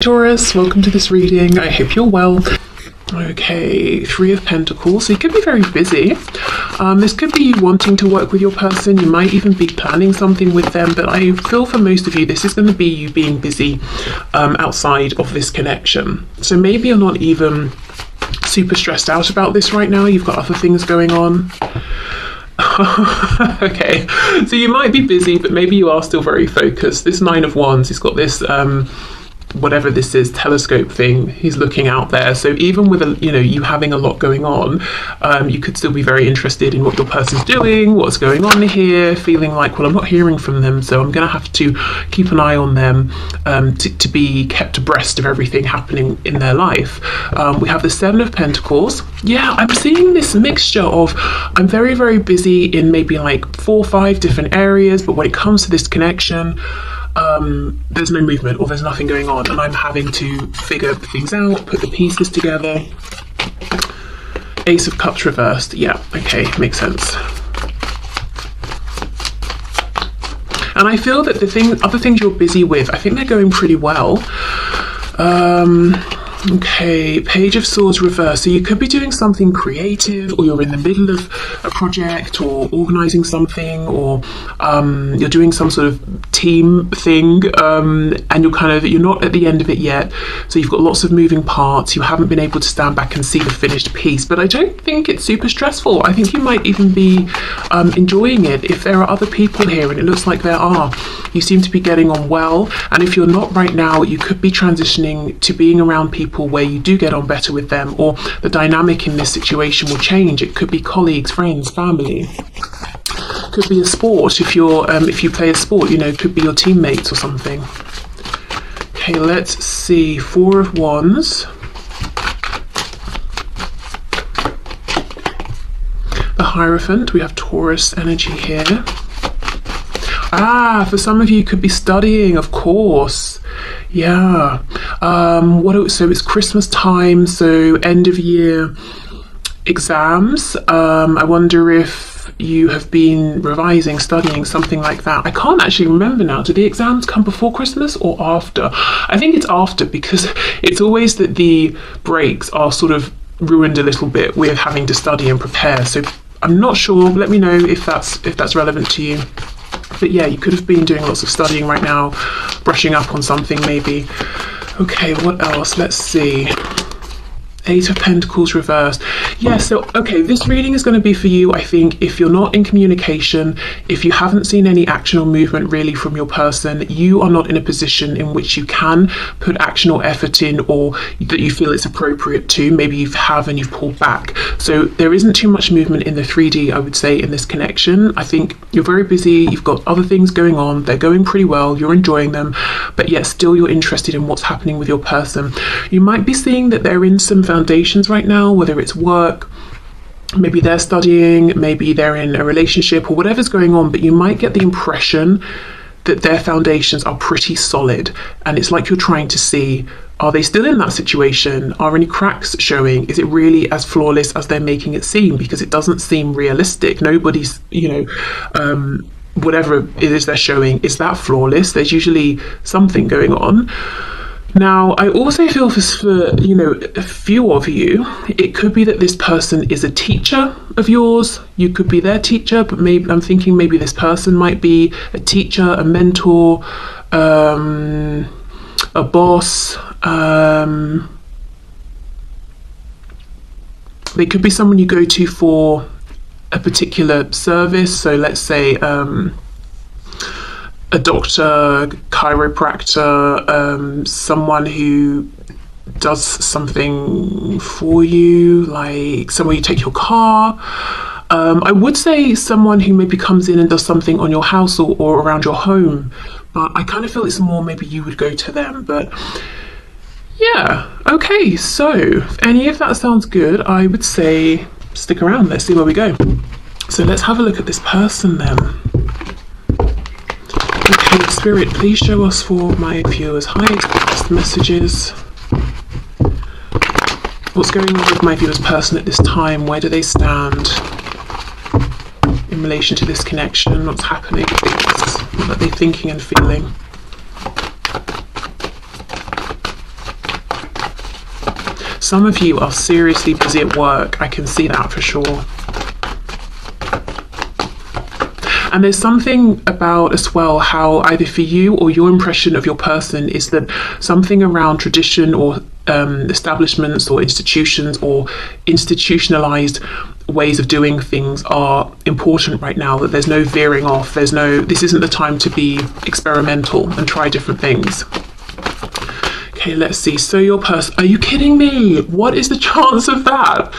Taurus, welcome to this reading. I hope you're well. Okay, Three of Pentacles. So you could be very busy. This could be you wanting to work with your person. You might even be planning something with them, but I feel for most of you, this is going to be you being busy outside of this connection. So maybe you're not even super stressed out about this right now. You've got other things going on. Okay, so you might be busy, but maybe you are still very focused. This Nine of Wands, it's got this whatever this is, telescope thing, he's looking out there. So even with you having a lot going on, you could still be very interested in what your person's doing, what's going on here, feeling like, well, I'm not hearing from them, so I'm gonna have to keep an eye on them to be kept abreast of everything happening in their life. We have the Seven of Pentacles. Yeah, I'm seeing this mixture of, I'm very, very busy in maybe like 4 or 5 different areas, but when it comes to this connection, there's no movement or there's nothing going on, and I'm having to figure things out, put the pieces together. Ace of Cups reversed. Yeah, okay, makes sense. And I feel that other things you're busy with, I think they're going pretty well. Okay, Page of Swords reversed. So you could be doing something creative, or you're in the middle of a project, or organising something, or you're doing some sort of team thing, and you're not at the end of it yet. So you've got lots of moving parts. You haven't been able to stand back and see the finished piece. But I don't think it's super stressful. I think you might even be enjoying it. If there are other people here, and it looks like there are, you seem to be getting on well. And if you're not right now, you could be transitioning to being around people where you do get on better with them, or the dynamic in this situation will change. It could be colleagues, friends, family. Could be a sport if you play a sport, could be your teammates or something. Okay, let's see. Four of Wands. The Hierophant. We have Taurus energy here. For some of you, could be studying, of course. Yeah. So it's Christmas time, so end of year exams. I wonder if you have been revising, studying, something like that. I can't actually remember now. Do the exams come before Christmas or after? I think it's after, because it's always that the breaks are sort of ruined a little bit with having to study and prepare. So I'm not sure. Let me know if that's relevant to you. But yeah, you could have been doing lots of studying right now, brushing up on something maybe. Okay, what else? Let's see. Eight of Pentacles reversed. Yeah, so, okay, this reading is going to be for you, I think, if you're not in communication, if you haven't seen any action or movement really from your person, you are not in a position in which you can put action or effort in, or that you feel it's appropriate to. Maybe you have and you've pulled back. So there isn't too much movement in the 3D, I would say, in this connection. I think you're very busy, you've got other things going on, they're going pretty well, you're enjoying them, but yet still you're interested in what's happening with your person. You might be seeing that they're in some foundations right now, whether it's work, maybe they're studying, maybe they're in a relationship, or whatever's going on, but you might get the impression that their foundations are pretty solid, and it's like you're trying to see, are they still in that situation? Are any cracks showing? Is it really as flawless as they're making it seem? Because it doesn't seem realistic. Nobody's, whatever it is they're showing, is that flawless? There's usually something going on. Now, I also feel for a few of you, it could be that this person is a teacher of yours. You could be their teacher, but maybe I'm thinking maybe this person might be a teacher, a mentor, a boss. They could be someone you go to for a particular service. So let's say a doctor, chiropractor, someone who does something for you, like someone you take your car. I would say someone who maybe comes in and does something on your house or around your home, but I kind of feel it's more maybe you would go to them. But yeah, okay, so if any of that sounds good, I would say stick around, let's see where we go. So let's have a look at this person then. Okay, Spirit, please show us for my viewers. Hi, text messages. What's going on with my viewers' person at this time? Where do they stand in relation to this connection? What's happening? What are they thinking and feeling? Some of you are seriously busy at work. I can see that for sure. And there's something about as well how either for you or your impression of your person is that something around tradition or establishments or institutions or institutionalized ways of doing things are important right now, that there's no veering off, this isn't the time to be experimental and try different things. Okay, let's see. So your person, are you kidding me? What is the chance of that?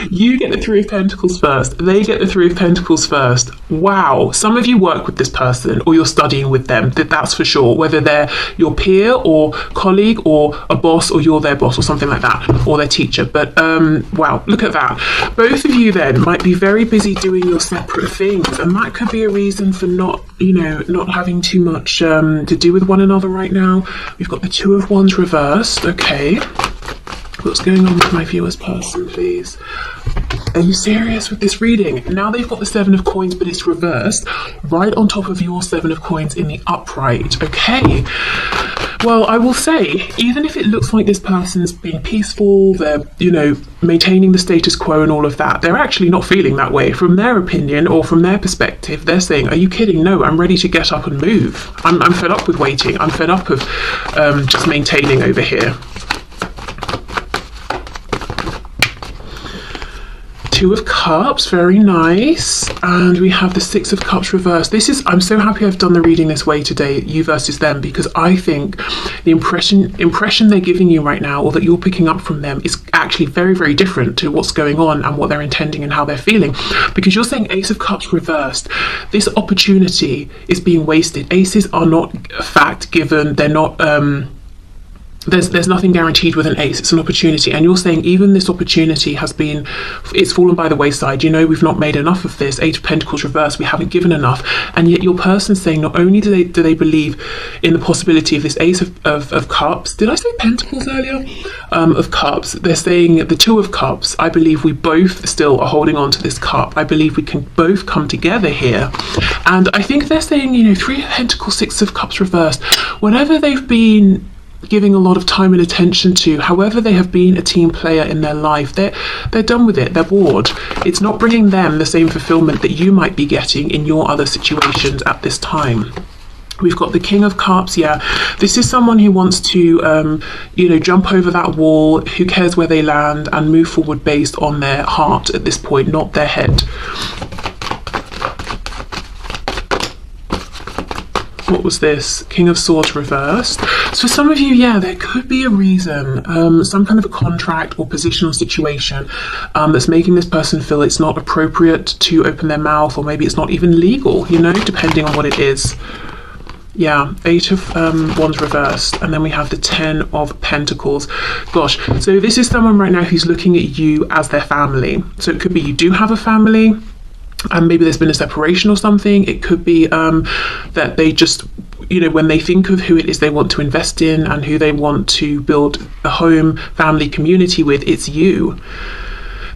You get the Three of Pentacles first. They get the Three of Pentacles first. Wow. Some of you work with this person or you're studying with them. That's for sure. Whether they're your peer or colleague or a boss or you're their boss or something like that, or their teacher. But wow, look at that. Both of you then might be very busy doing your separate things, and that could be a reason for not having too much to do with one another right now. We've got the Two of Wands reversed. Okay, what's going on with my viewer's person, please? Are you serious with this reading? Now they've got the Seven of Coins, but it's reversed right on top of your Seven of Coins in the upright. Okay, well, I will say, even if it looks like this person's being peaceful, they're maintaining the status quo and all of that, they're actually not feeling that way. From their opinion or from their perspective, they're saying, are you kidding? No, I'm ready to get up and move. I'm fed up with waiting. I'm fed up of just maintaining over here. Two of Cups, very nice. And we have the Six of Cups reversed. I'm so happy I've done the reading this way today, you versus them, because I think the impression they're giving you right now, or that you're picking up from them, is actually very, very different to what's going on and what they're intending and how they're feeling. Because you're saying Ace of Cups reversed. This opportunity is being wasted. Aces are not a fact given. They're not there's nothing guaranteed with an ace. It's an opportunity, and you're saying even this opportunity it's fallen by the wayside. We've not made enough of this. Eight of Pentacles reversed, we haven't given enough. And yet your person's saying not only do they believe in the possibility of this Ace of Cups, did I say Pentacles earlier? Of Cups, they're saying the Two of Cups, I believe we both still are holding on to this cup. I believe we can both come together here. And I think they're saying, Three of Pentacles, Six of Cups reversed, whatever they've been giving a lot of time and attention to, however they have been a team player in their life, they're done with it. They're bored. It's not bringing them the same fulfillment that you might be getting in your other situations at this time. We've got the King of Cups. Yeah, this is someone who wants to jump over that wall, who cares where they land, and move forward based on their heart at this point, not their head. What was this? King of Swords reversed. So for some of you, yeah, there could be a reason, some kind of a contract or position or situation that's making this person feel it's not appropriate to open their mouth, or maybe it's not even legal, depending on what it is. Yeah, Eight of Wands reversed, and then we have the Ten of Pentacles. Gosh, so this is someone right now who's looking at you as their family. So it could be you do have a family, and maybe there's been a separation or something. It could be that they just, when they think of who it is they want to invest in and who they want to build a home, family, community with, it's you.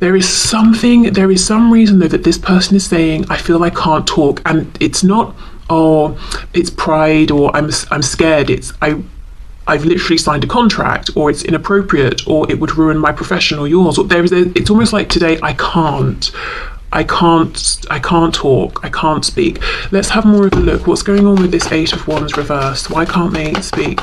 There is some reason though that this person is saying, I feel I can't talk, and it's not, it's pride, or I'm scared. It's I've literally signed a contract, or it's inappropriate, or it would ruin my profession or yours. Or it's almost like today I can't talk, I can't speak. Let's have more of a look. What's going on with this Eight of Wands reversed? Why can't they speak?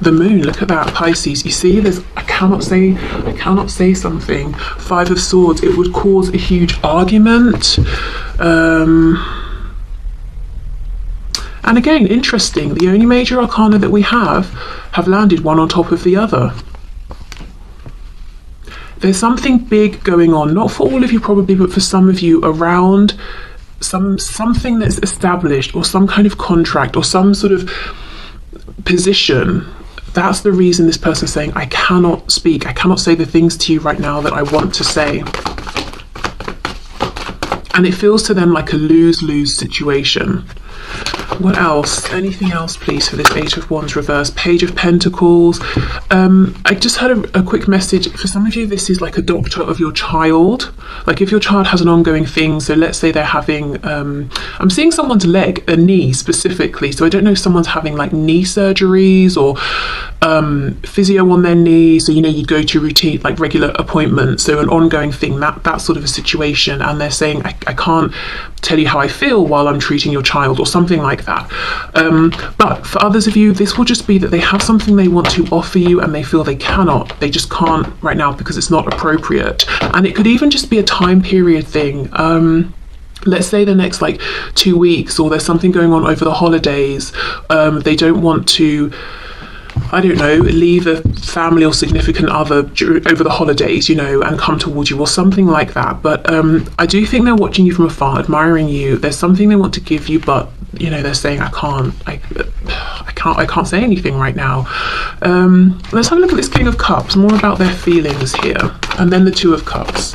The Moon, look at that, Pisces. You see, I cannot say something. Five of Swords, it would cause a huge argument. And again, interesting, the only major arcana that we have landed one on top of the other. There's something big going on, not for all of you probably, but for some of you, around something that's established, or some kind of contract, or some sort of position. That's the reason this person's saying, I cannot speak, I cannot say the things to you right now that I want to say. And it feels to them like a lose-lose situation. What else? Anything else, please, for this Eight of Wands reverse? Page of Pentacles. I just had a quick message. For some of you, this is like a doctor of your child. Like if your child has an ongoing thing, so let's say they're having, I'm seeing someone's leg, a knee specifically. So I don't know if someone's having like knee surgeries, or physio on their knee, so you know you go to routine like regular appointments, so an ongoing thing, that sort of a situation, and they're saying I can't tell you how I feel while I'm treating your child or something like that. But for others of you, this will just be that they have something they want to offer you and they feel they just can't right now because it's not appropriate. And it could even just be a time period thing. Let's say the next like 2 weeks, or there's something going on over the holidays. They don't want to, I don't know, leave a family or significant other over the holidays, you know, and come towards you or something like that. But I do think they're watching you from afar, admiring you. There's something they want to give you, but you know, they're saying I can't say anything right now. Let's have a look at this King of Cups, more about their feelings here, and then the Two of Cups.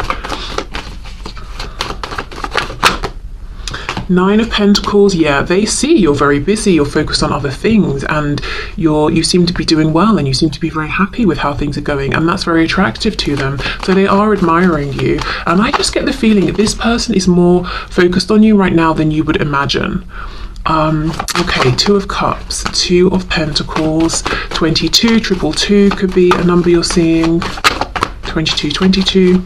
Nine of Pentacles, yeah, they see you're very busy, you're focused on other things, and you seem to be doing well, and you seem to be very happy with how things are going, and that's very attractive to them. So they are admiring you, and I just get the feeling that this person is more focused on you right now than you would imagine. Okay, Two of Cups, Two of Pentacles, 22, 222 could be a number you're seeing, 2222.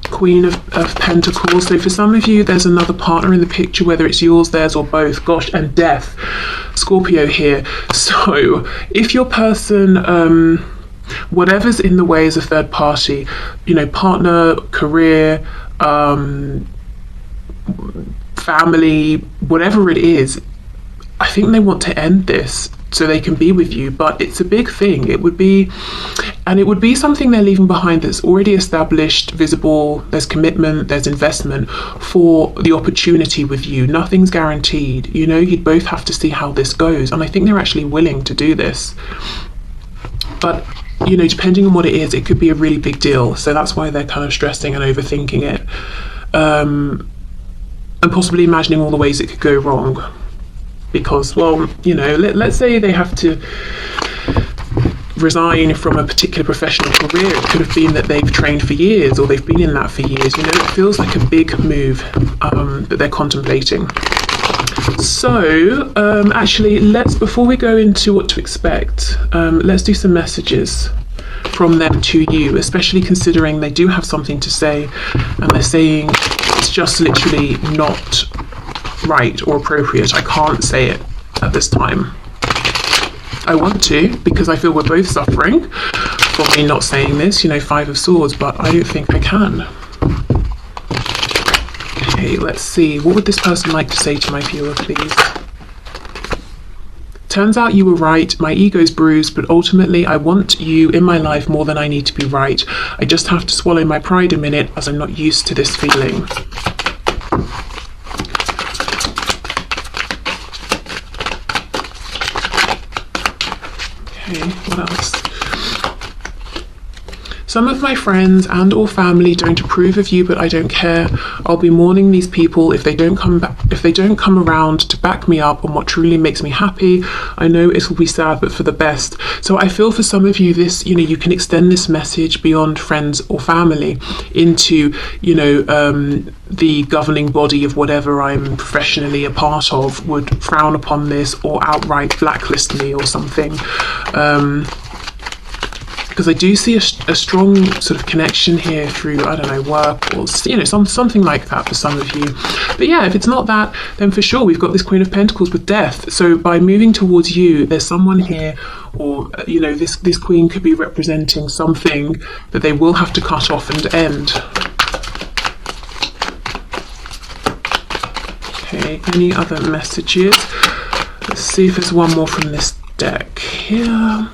Queen of Pentacles. So for some of you, there's another partner in the picture, whether it's yours, theirs, or both. Gosh, and Death, Scorpio here. So if your person, whatever's in the way is a third party, you know, partner, career, family, whatever it is, I think they want to end this so they can be with you, but it's a big thing. It would be something they're leaving behind that's already established, visible, there's commitment, there's investment for the opportunity with you. Nothing's guaranteed, you know, you'd both have to see how this goes, and I think they're actually willing to do this. But, you know, depending on what it is, it could be a really big deal, so that's why they're kind of stressing and overthinking it, and possibly imagining all the ways it could go wrong. Because, well, you know, let's say they have to resign from a particular professional career. It could have been that they've trained for years, or they've been in that for years. You know, it feels like a big move that they're contemplating. So, actually, before we go into what to expect, let's do some messages from them to you, especially considering they do have something to say, and they're saying it's just literally not right or appropriate. I can't say it at this time. I want to, because I feel we're both suffering from me not saying this, you know, Five of Swords, but I don't think I can. Okay, let's see. What would this person like to say to my viewer, please? Turns out you were right. My ego's bruised, but ultimately I want you in my life more than I need to be right. I just have to swallow my pride a minute, as I'm not used to this feeling. Okay, what else? Some of my friends and or family don't approve of you, but I don't care. I'll be mourning these people if they don't come around to back me up on what truly makes me happy. I know it will be sad, but for the best. So I feel for some of you, this, you know, you can extend this message beyond friends or family into, you know, the governing body of whatever I'm professionally a part of would frown upon this or outright blacklist me or something. Because I do see a strong sort of connection here through, I don't know, work or, you know, something like that for some of you. But yeah, if it's not that, then for sure we've got this Queen of Pentacles with Death. So by moving towards you, there's someone here, or, you know, this Queen could be representing something that they will have to cut off and end. Okay, any other messages? Let's see if there's one more from this deck here.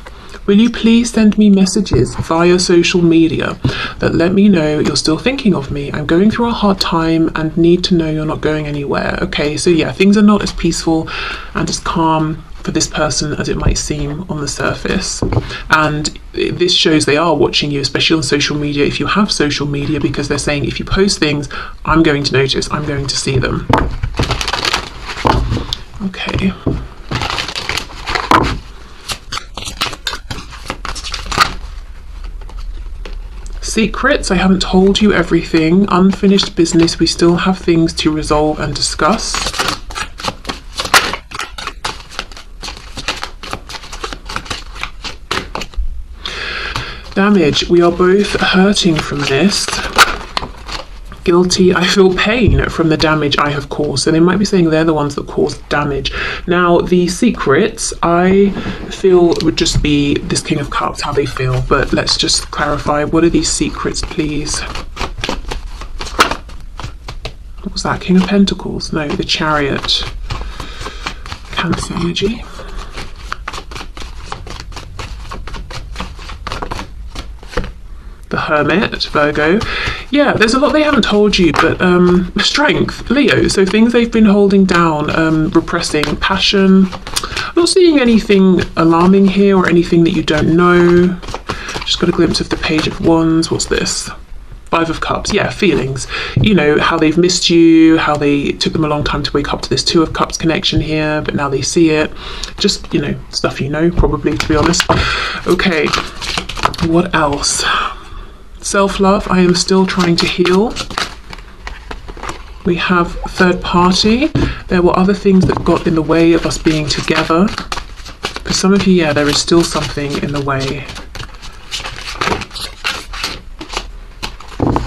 Will you please send me messages via social media that let me know you're still thinking of me? I'm going through a hard time and need to know you're not going anywhere. Okay, so yeah, things are not as peaceful and as calm for this person as it might seem on the surface. And this shows they are watching you, especially on social media, if you have social media, because they're saying if you post things, I'm going to notice, I'm going to see them. Okay. Secrets, I haven't told you everything. Unfinished business, we still have things to resolve and discuss. Damage. We are both hurting from this. Guilty. I feel pain from the damage I have caused. So they might be saying they're the ones that caused damage. Now, the secrets, I feel, would just be this King of Cups, how they feel. But let's just clarify. What are these secrets, please? What was that? King of Pentacles? No, the Chariot. Cancer energy. The Hermit, Virgo. Yeah, there's a lot they haven't told you, but strength, Leo. So things they've been holding down, repressing, passion. I'm not seeing anything alarming here or anything that you don't know. Just got a glimpse of the Page of Wands. What's this? Five of Cups. Yeah, feelings. You know, how they've missed you, how they took them a long time to wake up to this Two of Cups connection here, but now they see it. Just, you know, stuff you know, probably, to be honest. Okay, what else? Self-love, I am still trying to heal. We have third party. There were other things that got in the way of us being together. For some of you, yeah, there is still something in the way.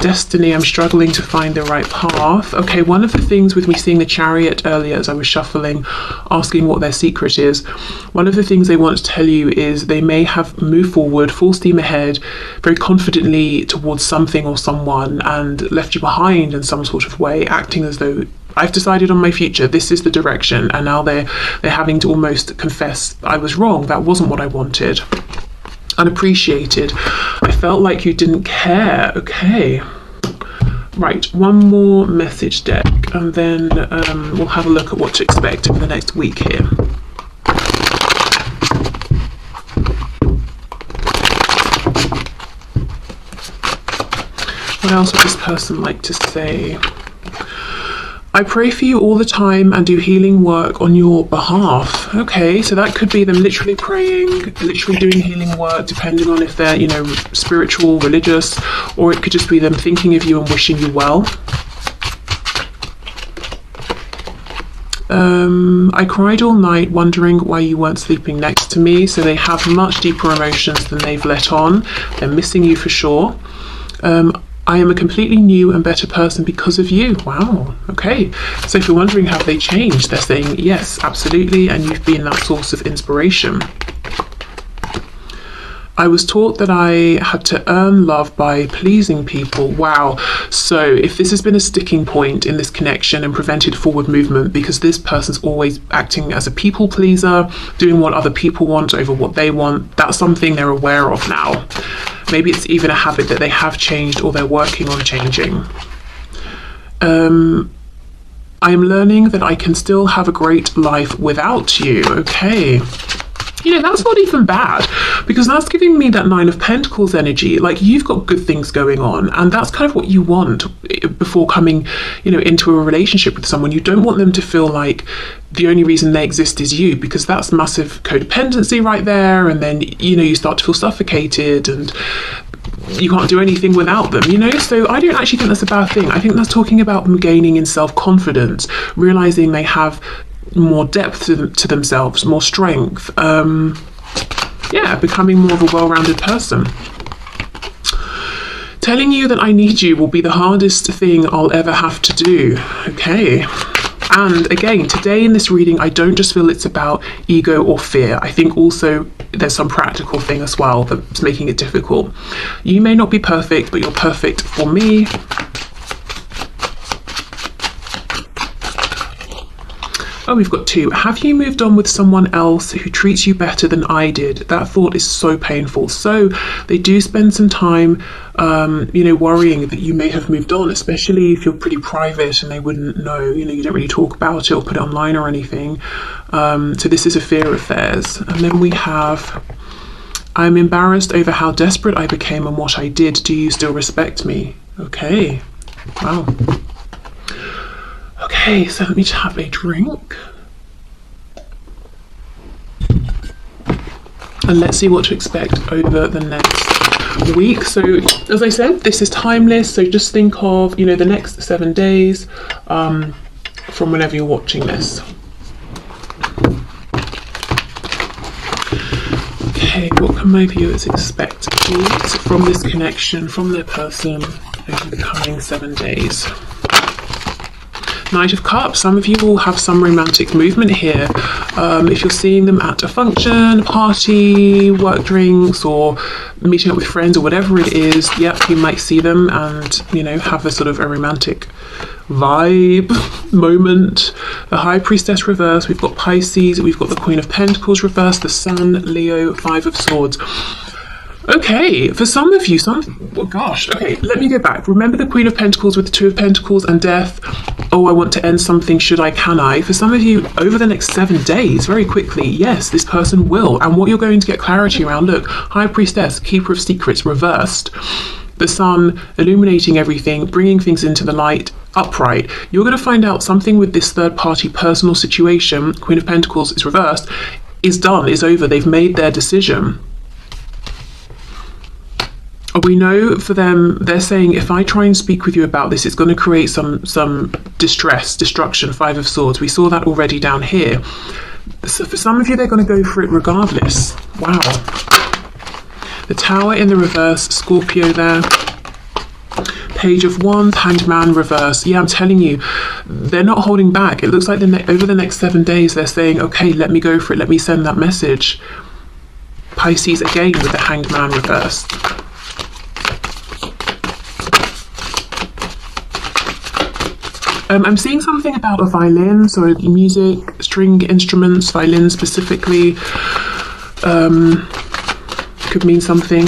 Destiny, I'm struggling to find the right path. Okay, one of the things with me seeing the Chariot earlier as I was shuffling, asking what their secret is, one of the things they want to tell you is they may have moved forward, full steam ahead, very confidently towards something or someone and left you behind in some sort of way, acting as though I've decided on my future, this is the direction, and now they're having to almost confess, I was wrong, that wasn't what I wanted. Unappreciated. I felt like you didn't care. Okay. Right, one more message deck, and then we'll have a look at what to expect over the next week here. What else would this person like to say? I pray for you all the time and do healing work on your behalf. Okay, so that could be them literally praying, literally doing healing work, depending on if they're, you know, spiritual, religious, or it could just be them thinking of you and wishing you well. I cried all night wondering why you weren't sleeping next to me. So they have much deeper emotions than they've let on. They're missing you for sure. I am a completely new and better person because of you. Wow. Okay. So if you're wondering have they changed, they're saying yes, absolutely. And you've been that source of inspiration. I was taught that I had to earn love by pleasing people. Wow. So if this has been a sticking point in this connection and prevented forward movement because this person's always acting as a people pleaser, doing what other people want over what they want, that's something they're aware of now. Maybe it's even a habit that they have changed or they're working on changing. I am learning that I can still have a great life without you. Okay. You know, that's not even bad, because that's giving me that Nine of Pentacles energy. Like, you've got good things going on, and that's kind of what you want before coming, you know, into a relationship with someone. You don't want them to feel like the only reason they exist is you, because that's massive codependency right there. And then, you know, you start to feel suffocated and you can't do anything without them, you know? So I don't actually think that's a bad thing. I think that's talking about them gaining in self-confidence, realizing they have more depth to themselves, more strength, yeah, becoming more of a well-rounded person. Telling you that I need you will be the hardest thing I'll ever have to do. Okay. And again, today in this reading, I don't just feel it's about ego or fear. I think also there's some practical thing as well that's making it difficult. You may not be perfect, but you're perfect for me. Oh, we've got two. Have you moved on with someone else who treats you better than I did? That thought is so painful. So they do spend some time, you know, worrying that you may have moved on, especially if you're pretty private and they wouldn't know, you know, you don't really talk about it or put it online or anything. So this is a fear of theirs. And then we have, I'm embarrassed over how desperate I became and what I did. Do you still respect me? Okay. Wow. Okay, so let me just have a drink. And let's see what to expect over the next week. So, as I said, this is timeless. So just think of, you know, the next 7 days from whenever you're watching this. Okay. Okay, what can my viewers expect, please, from this connection, from their person over the coming 7 days? Knight of Cups, some of you will have some romantic movement here. If you're seeing them at a function, party, work drinks, or meeting up with friends or whatever it is, yep, you might see them and, you know, have a sort of a romantic vibe moment. The High Priestess reverse, we've got Pisces, we've got the Queen of Pentacles reverse, the Sun, Leo, Five of Swords. Okay, for some of you, oh gosh, okay, let me go back. Remember the Queen of Pentacles with the Two of Pentacles and Death? Oh, I want to end something, should I, can I? For some of you, over the next 7 days, very quickly, yes, this person will. And what you're going to get clarity around, look, High Priestess, Keeper of Secrets, reversed. The Sun, illuminating everything, bringing things into the light, upright. You're going to find out something with this third-party personal situation, Queen of Pentacles is reversed, is done, is over. They've made their decision. We know for them, they're saying, if I try and speak with you about this, it's going to create some distress, destruction, Five of Swords. We saw that already down here. So for some of you, they're going to go for it regardless. Wow. The Tower in the reverse, Scorpio there. Page of Wands, Hanged Man reverse. Yeah, I'm telling you, they're not holding back. It looks like over the next 7 days, they're saying, okay, let me go for it. Let me send that message. Pisces again with the Hanged Man reverse. I'm seeing something about a violin, so music, string instruments, violin specifically, could mean something.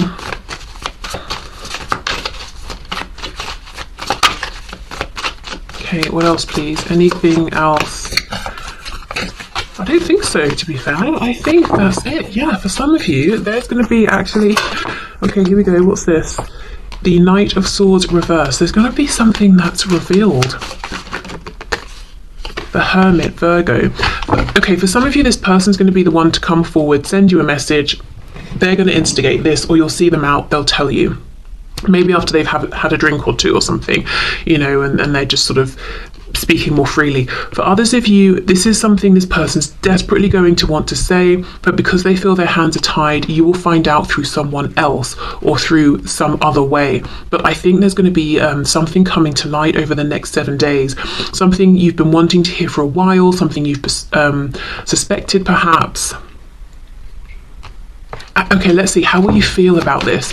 Okay, what else please? Anything else? I don't think so, to be fair. I think that's it. Yeah, for some of you, there's going to be actually... Okay, here we go. What's this? The Knight of Swords reverse. There's going to be something that's revealed. The Hermit, Virgo. Okay, for some of you, this person's going to be the one to come forward, send you a message. They're going to instigate this, or you'll see them out, they'll tell you. Maybe after they've had a drink or two or something, you know, and they're just sort of speaking more freely. For others of you, this is something this person's desperately going to want to say, but because they feel their hands are tied, you will find out through someone else or through some other way. But I think there's going to be something coming to light over the next 7 days, something you've been wanting to hear for a while, something you've suspected perhaps. Okay, let's see, how will you feel about this?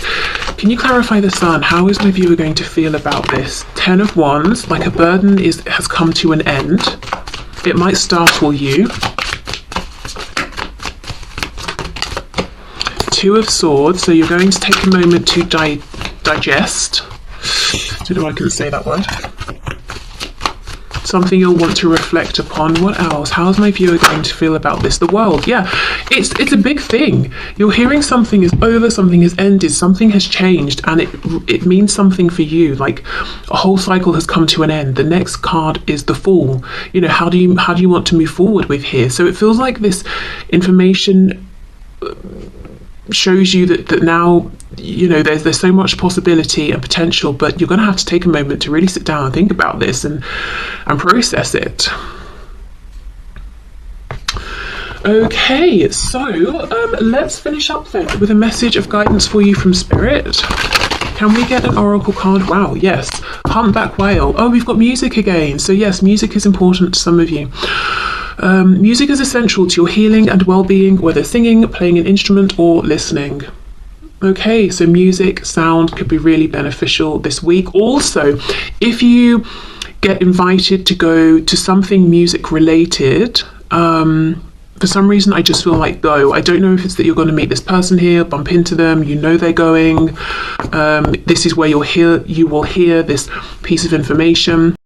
Can you clarify the Sun? How is my viewer going to feel about this? 10 of Wands, like a burden has come to an end. It might startle you. 2 of Swords, so you're going to take a moment to digest. I don't know if I can say that word. Something you'll want to reflect upon. What else? How's my viewer going to feel about this? The World, yeah, it's a big thing. You're hearing something is over, something has ended, something has changed, and it means something for you. Like a whole cycle has come to an end. The next card is the Fool. You know, how do you want to move forward with here? So it feels like this information shows you that now, you know, there's so much possibility and potential, but you're going to have to take a moment to really sit down and think about this and process it. Okay, so let's finish up then with a message of guidance for you from Spirit. Can we get an oracle card? Wow, yes. Humpback whale. Oh, we've got music again. So yes, music is important to some of you. Music is essential to your healing and well-being, whether singing, playing an instrument, or listening. Okay, so music, sound could be really beneficial this week. Also, if you get invited to go to something music related, for some reason I just feel like go. I don't know if it's that you're going to meet this person here, bump into them, you know they're going. This is where you will hear this piece of information.